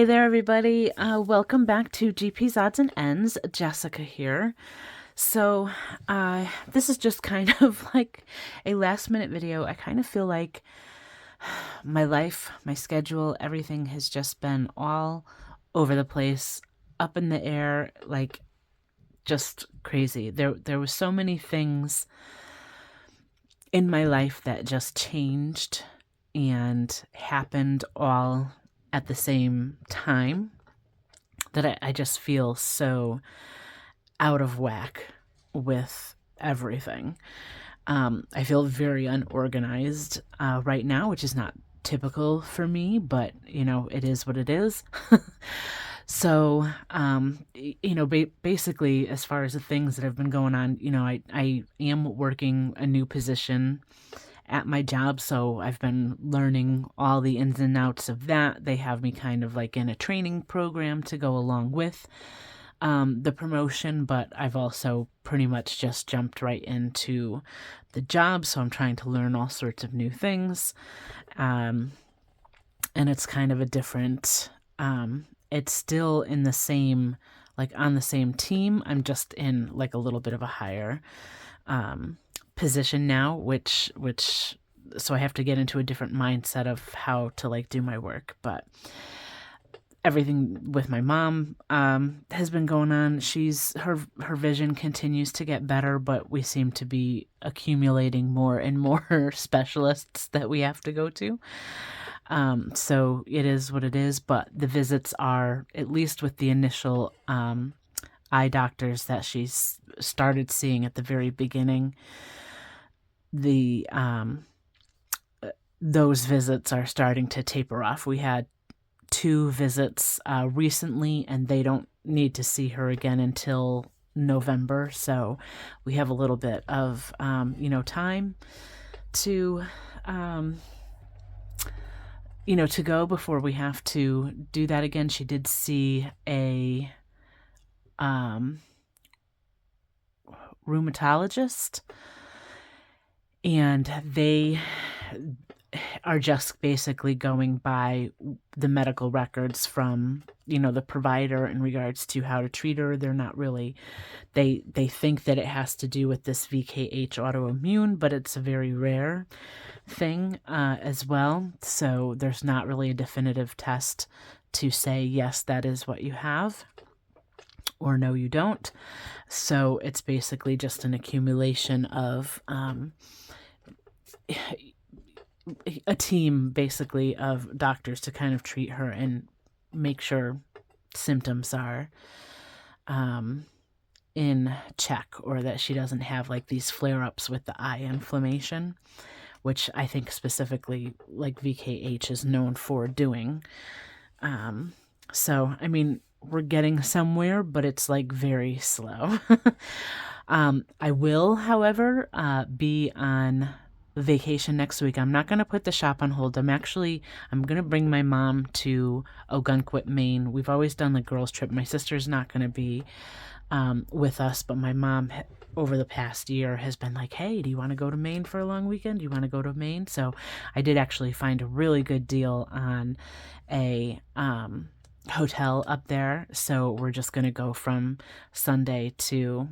Hey there, everybody. Welcome back to GP's Odds and Ends. Jessica here. This is just kind of like a last minute video. I kind of feel like my life, my schedule, everything has just been all over the place, up in the air, like just crazy. There was so many things in my life that just changed and happened all at the same time that I just feel so out of whack with everything. I feel very unorganized right now, which is not typical for me, but it is what it is. Basically, as far as the things that have been going on, I am working a new position at my job, so I've been learning all the ins and outs of that. They have me kind of like in a training program to go along with the promotion, but I've also pretty much just jumped right into the job, so I'm trying to learn all sorts of new things. And it's kind of a different, it's still in the same, like on the same team. I'm just in like a little bit of a higher position now, which so I have to get into a different mindset of how to like do my work. But everything with my mom has been going on. Her vision continues to get better, but we seem to be accumulating more and more specialists that we have to go to. So it is what it is, but the visits are, at least with the initial eye doctors that she's started seeing at the very beginning, those visits are starting to taper off. We had 2 visits recently, and they don't need to see her again until November. So we have a little bit of, time to, to go before we have to do that again. She did see a rheumatologist, and they are just basically going by the medical records from, the provider in regards to how to treat her. They're not really, they think that it has to do with this VKH autoimmune, but it's a very rare thing as well. So there's not really a definitive test to say, yes, that is what you have, or no, you don't. So it's basically just an accumulation of a team basically of doctors to kind of treat her and make sure symptoms are in check, or that she doesn't have like these flare-ups with the eye inflammation, which I think specifically like VKH is known for doing. So I mean, we're getting somewhere, but it's like very slow. I will, however, be on vacation next week. I'm not going to put the shop on hold. I'm going to bring my mom to Ogunquit, Maine. We've always done the girls trip. My sister's not going to be with us, but my mom over the past year has been like, hey, do you want to go to Maine for a long weekend? Do you want to go to Maine? So I did actually find a really good deal on a hotel up there. So we're just going to go from Sunday to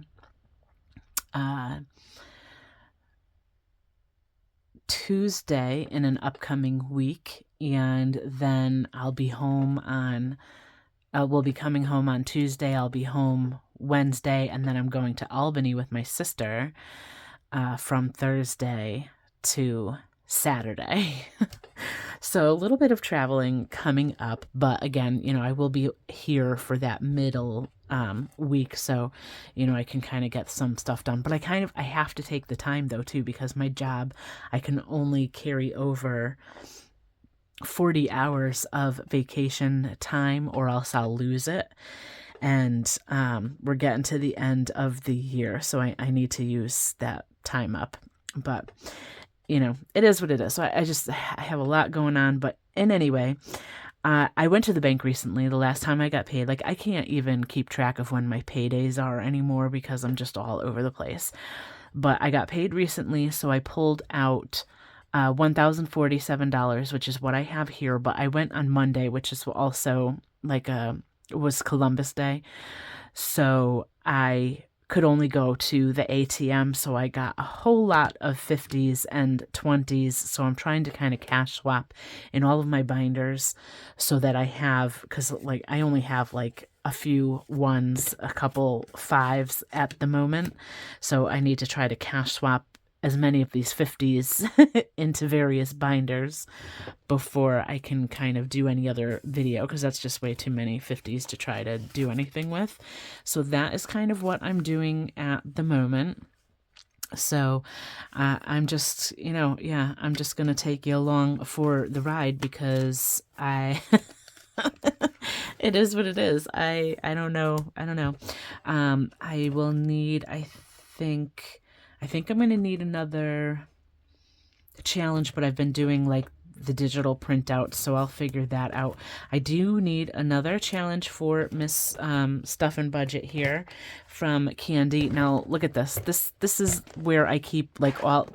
Tuesday in an upcoming week, and then I'll be home on we'll be coming home on Tuesday. I'll be home Wednesday, and then I'm going to Albany with my sister from Thursday to Saturday. So a little bit of traveling coming up, but again, I will be here for that middle week, so I can kind of get some stuff done. But I have to take the time though too, because my job, I can only carry over 40 hours of vacation time, or else I'll lose it. And we're getting to the end of the year, so I need to use that time up. But it is what it is. So I have a lot going on. But in any way, I went to the bank recently, the last time I got paid. Like, I can't even keep track of when my paydays are anymore because I'm just all over the place. But I got paid recently, so I pulled out $1,047, which is what I have here. But I went on Monday, which is also like was Columbus Day. So I could only go to the ATM. So I got a whole lot of 50s and 20s. So I'm trying to kind of cash swap in all of my binders so that I have, because like I only have like a few ones, a couple fives at the moment. So I need to try to cash swap as many of these 50s into various binders before I can kind of do any other video, because that's just way too many 50s to try to do anything with. So that is kind of what I'm doing at the moment. So I'm just, I'm just going to take you along for the ride because it is what it is. I don't know. I will need, I think I'm going to need another challenge, but I've been doing like the digital printout, so I'll figure that out. I do need another challenge for Miss Stuff and Budget here from Candy. Now look at this. This is where I keep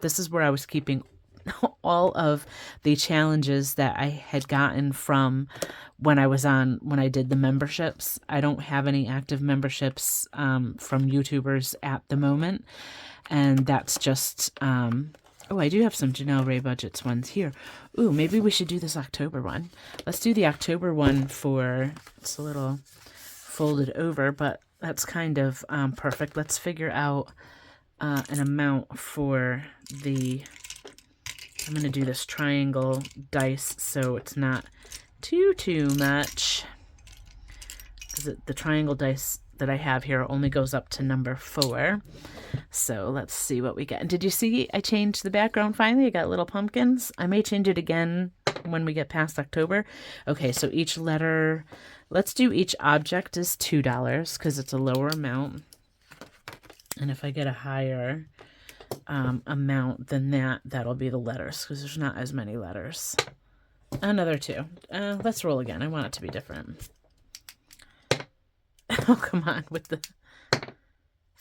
this is where I was keeping all of the challenges that I had gotten from when I did the memberships. I don't have any active memberships from YouTubers at the moment, and that's just oh, I do have some Janelle Ray Budgets ones here. Ooh, maybe we should do this October one. Let's do the October one it's a little folded over, but that's kind of perfect. Let's figure out an amount for I'm going to do this triangle dice so it's not too much, because the triangle dice that I have here only goes up to number 4. So let's see what we get. And did you see I changed the background finally? I got little pumpkins. I may change it again when we get past October. Okay, so each letter, let's do each object is $2 because it's a lower amount. And if I get a higher amount than that'll be the letters, because there's not as many letters. Another 2. Let's roll again. I want it to be different. Oh, come on with the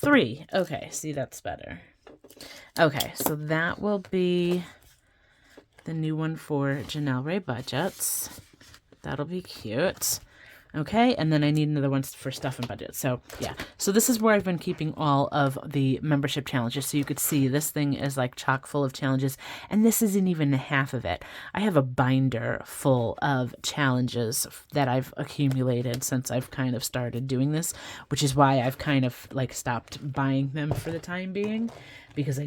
3. Okay, see, that's better. Okay, so that will be the new one for Janelle Ray Budgets. That'll be cute. Okay, and then I need another one for Stuff and Budget. So, yeah. So this is where I've been keeping all of the membership challenges. So you could see this thing is like chock full of challenges, and this isn't even half of it. I have a binder full of challenges that I've accumulated since I've kind of started doing this, which is why I've kind of like stopped buying them for the time being, because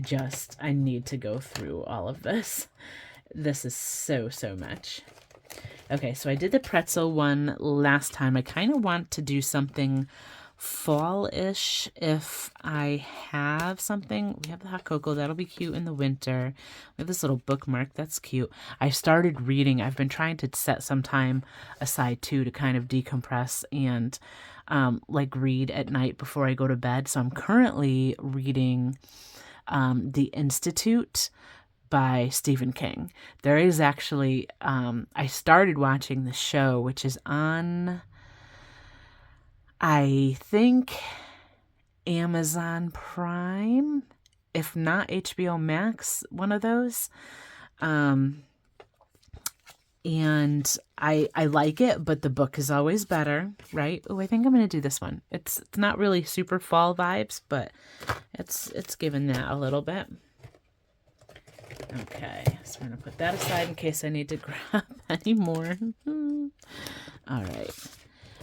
I need to go through all of this. This is so much. Okay, so I did the pretzel one last time. I kind of want to do something fall-ish if I have something. We have the hot cocoa. That'll be cute in the winter. We have this little bookmark. That's cute. I started reading. I've been trying to set some time aside, too, to kind of decompress and like read at night before I go to bed. So I'm currently reading The Institute by Stephen King. There is actually, I started watching the show, which is on, I think, Amazon Prime, if not HBO Max, one of those. And I like it, but the book is always better, right? Oh, I think I'm going to do this one. It's not really super fall vibes, but it's given that a little bit. Okay, so we're going to put that aside in case I need to grab any more. All right.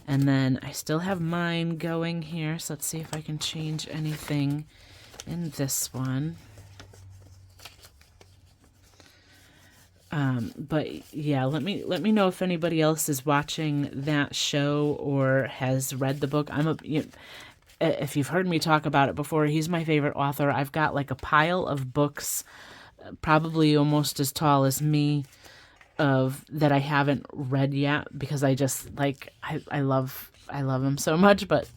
And then I still have mine going here, so let's see if I can change anything in this one. But yeah, let me know if anybody else is watching that show or has read the book. If you've heard me talk about it before, he's my favorite author. I've got like a pile of books, probably almost as tall as me, that I haven't read yet because I just like I love him so much. But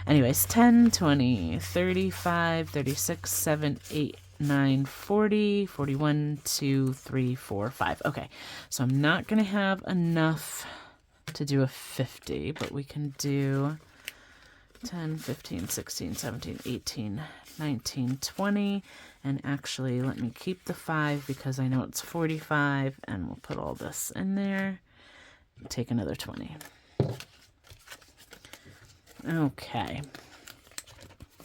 anyways, 10, 20, 35, 36, 7, 8, 9, 40, 41, 2, 3, 4, 5. Okay, so I'm not gonna have enough to do a 50, but we can do 10, 15, 16, 17, 18, 19, 20. And actually, let me keep the 5 because I know it's 45. And we'll put all this in there. Take another 20. Okay.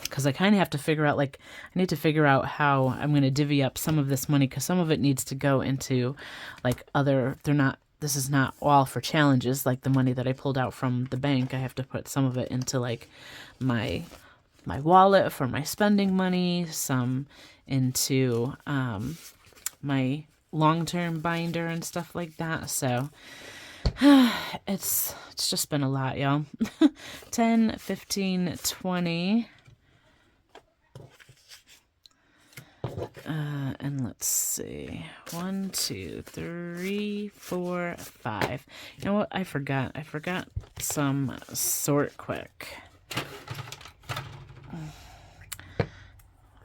Because I kind of have to figure out, like, I need to figure out how I'm going to divvy up some of this money, because some of it needs to go into, like, this is not all for challenges, like the money that I pulled out from the bank. I have to put some of it into, like, my wallet for my spending money, some into my long-term binder and stuff like that. So it's just been a lot, y'all. 10, 15, 20. And let's see. 1, 2, 3, 4, 5. You know what? I forgot some sort quick.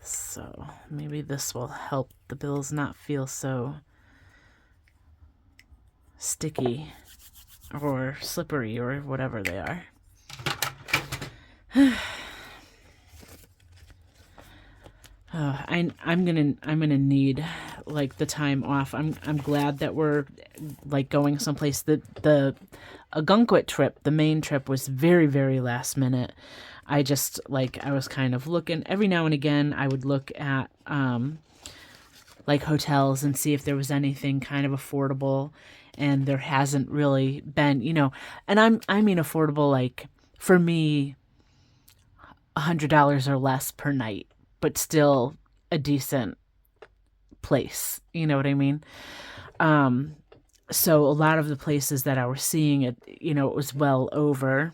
So maybe this will help the bills not feel so sticky or slippery or whatever they are. I'm gonna need, like, the time off. I'm glad that we're, like, going someplace. The Algonquin trip, the main trip, was very, very last minute. I just, like, I was kind of looking every now and again. I would look at like hotels and see if there was anything kind of affordable, and there hasn't really been, and I mean affordable, like, for me, $100 or less per night, but still a decent place. You know what I mean? So a lot of the places that I was seeing, it was well over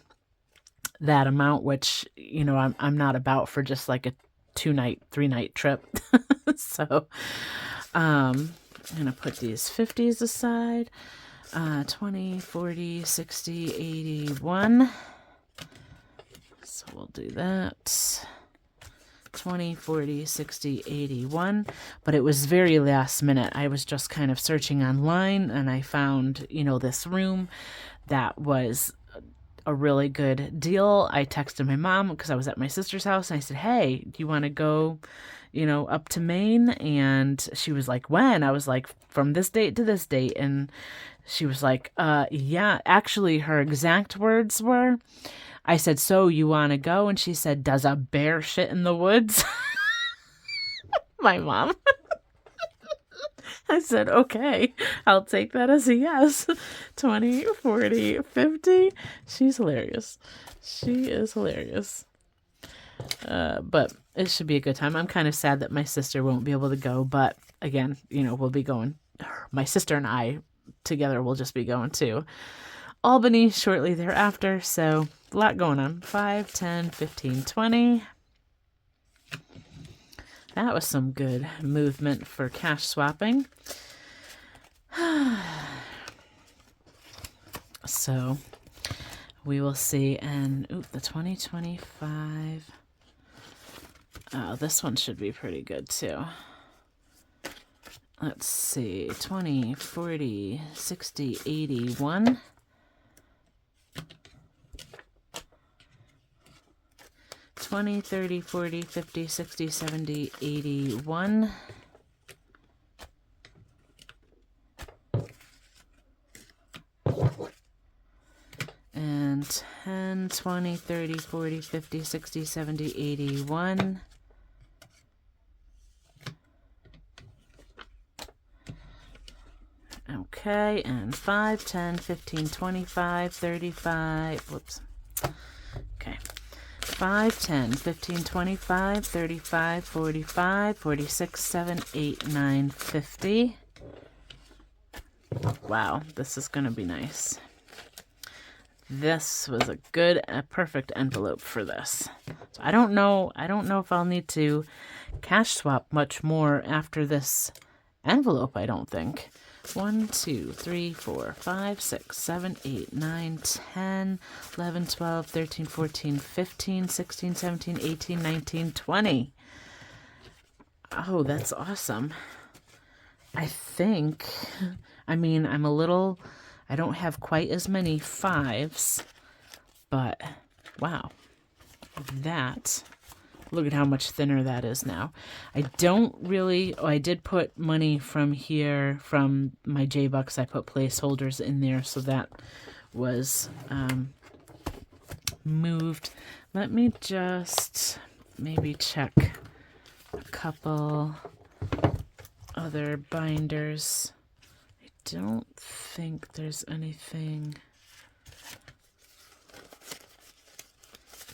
that amount, which, I'm not about for just like a 2-night, 3-night trip. So, I'm going to put these 50s aside. 20, 40, 60, 81. So we'll do that. 20, 40, 60, 81. But it was very last minute. I was just kind of searching online, and I found, this room that was a really good deal. I texted my mom because I was at my sister's house, and I said, hey, do you want to go, up to Maine? And she was like, when? I was like, from this date to this date. And she was like, yeah. Actually, her exact words were, I said, so you want to go? And she said, does a bear shit in the woods? My mom. I said, okay, I'll take that as a yes. 20, 40, 50. She's hilarious. She is hilarious. But it should be a good time. I'm kind of sad that my sister won't be able to go. But again, we'll be going. My sister and I together will just be going to Albany shortly thereafter. So a lot going on. 5, 10, 15, 20. That was some good movement for cash swapping. So we will see. And the 2025. Oh, this one should be pretty good too. Let's see. 20, 40, 60, 81. 20, 30, 40, 50, 60, 70, 81. And 10, 20, 30, 40, 50, 60, 70, 81. Okay, and 5, 10, 15, 25, 35. Whoops. Okay. 5, 10, 15, 25, 35, 45, 46, 7, 8, 9, 50. Wow, this is going to be nice. This was a perfect envelope for this. So I don't know if I'll need to cash swap much more after this envelope, I don't think. 1, 2, 3, 4, 5, 6, 7, 8, 9, 10, 11, 12, 13, 14, 15, 16, 17, 18, 19, 20. Oh, that's awesome. I think, I don't have quite as many 5s, but wow. that. Look at how much thinner that is now. I don't really... Oh, I did put money from here, from my J-Bucks. I put placeholders in there, so that was moved. Let me just maybe check a couple other binders. I don't think there's anything...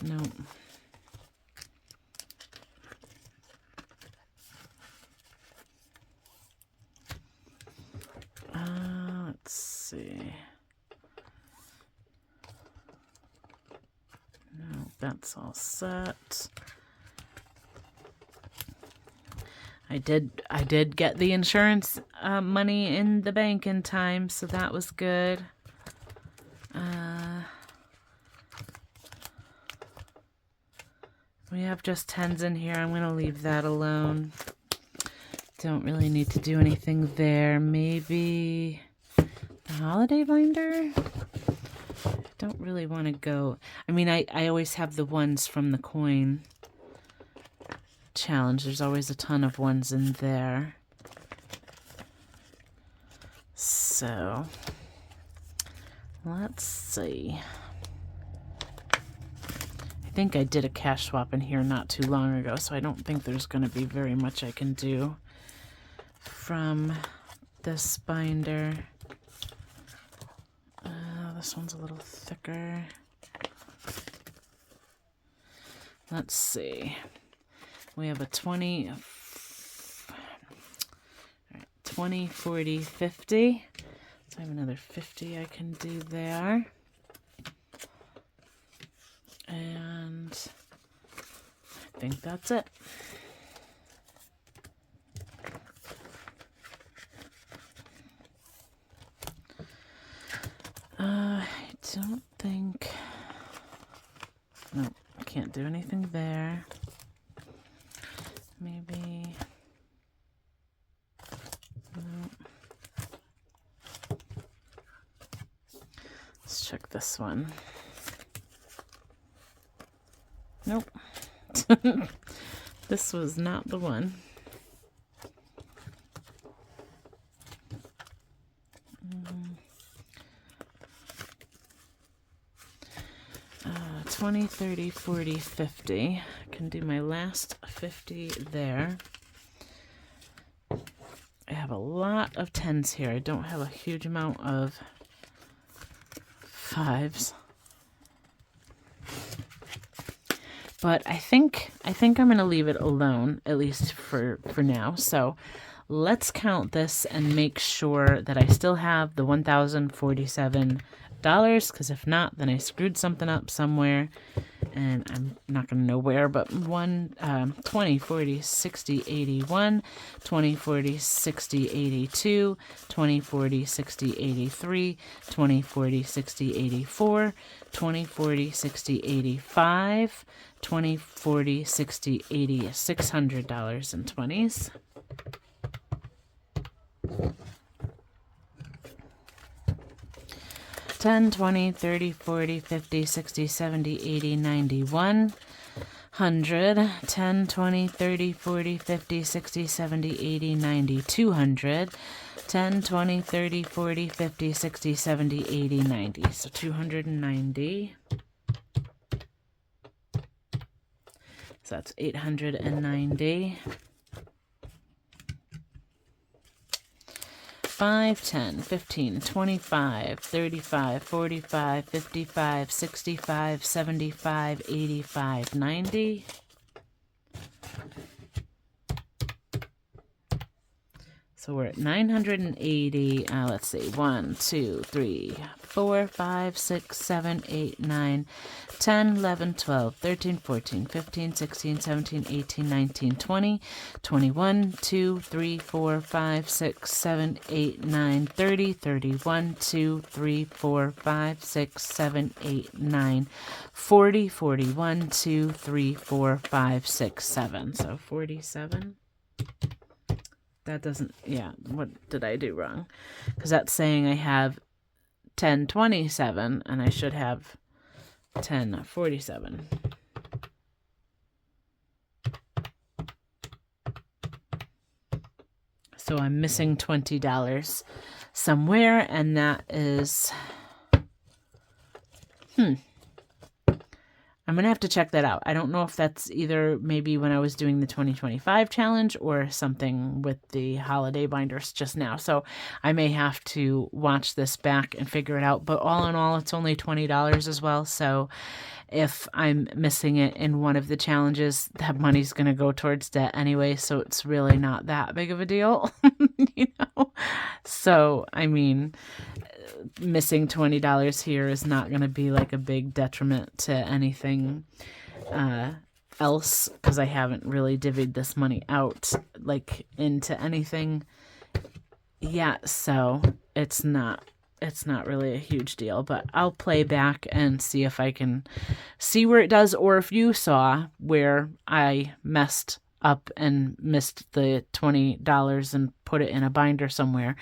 No. Let's see. No, that's all set. I did get the insurance money in the bank in time, so that was good. We have just 10s in here. I'm going to leave that alone. Don't really need to do anything there. Maybe the holiday binder? I don't really want to go... I mean, I always have the ones from the coin challenge. There's always a ton of ones in there. So, let's see. I think I did a cash swap in here not too long ago, so I don't think there's going to be very much I can do from this binder. This one's a little thicker. Let's see. We have a 20, 40, 50. So I have another 50 I can do there. And I think that's it. I don't think... No, I can't do anything there. Maybe... No. Let's check this one. Nope. This was not the one. 20, 30, 40, 50. I can do my last 50 there. I have a lot of 10s here. I don't have a huge amount of 5s. But I think I'm going to leave it alone, at least for now. So let's count this and make sure that I still have the $1,047, because if not, then I screwed something up somewhere, and I'm not going to know where, but 20, 40, 60, 81, 20, 40, 60, 82, 20, 40, 60, 83, 20, 40, 60, 84, 20, 40, 60, 85, 20, 40, 60, 80, $600 in 20s. $10, $20, $30, $40, $50, $60, $70, $80, $91, $100, $10, $20, $30, $40, $50, $60, $70, $80, $90, $200, $10, $20, $30, $40, $50, $60, $70, $80, $90. So $290. So that's $890. 5, 10, 15, 25, 35, 45, 55, 65, 75, 85, 90. So we're at 980. Let's see. 1, 2, 3, 4, 5, 6, 7, 8, 9, 10, 11, 12, 13, 14, 15, 16, 17, 18, 19, 20, 21, 2, 3, 4, 5, 6, 7, 8, 9, 30, 31, 2, 3, 4, 5, 6, 7, 8, 9, 40, 41, 2, 3, 4, 5, 6, 7. So 47. That doesn't, yeah, what did I do wrong? Because that's saying I have 1027 and I should have 1047. So I'm missing $20 somewhere, and that is, I'm going to have to check that out. I don't know if that's either maybe when I was doing the 2025 challenge or something with the holiday binders just now. So I may have to watch this back and figure it out. But all in all, it's only $20 as well. So if I'm missing it in one of the challenges, that money's going to go towards debt anyway. So it's really not that big of a deal, you know? So, I mean, missing $20 here is not going to be like a big detriment to anything else, because I haven't really divvied this money out like into anything yet. So it's not really a huge deal, but I'll play back and see if I can see where it does, or if you saw where I messed up and missed the $20 and put it in a binder somewhere.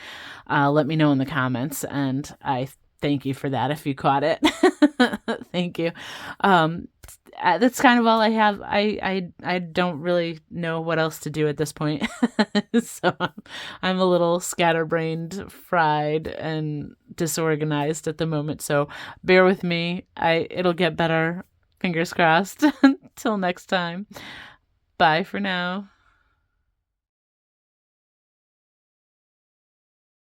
Let me know in the comments, and I thank you for that if you caught it. Thank you. That's kind of all I have. I don't really know what else to do at this point. So I'm a little scatterbrained, fried, and disorganized at the moment. So bear with me. It'll get better. Fingers crossed. Till next time. Bye for now.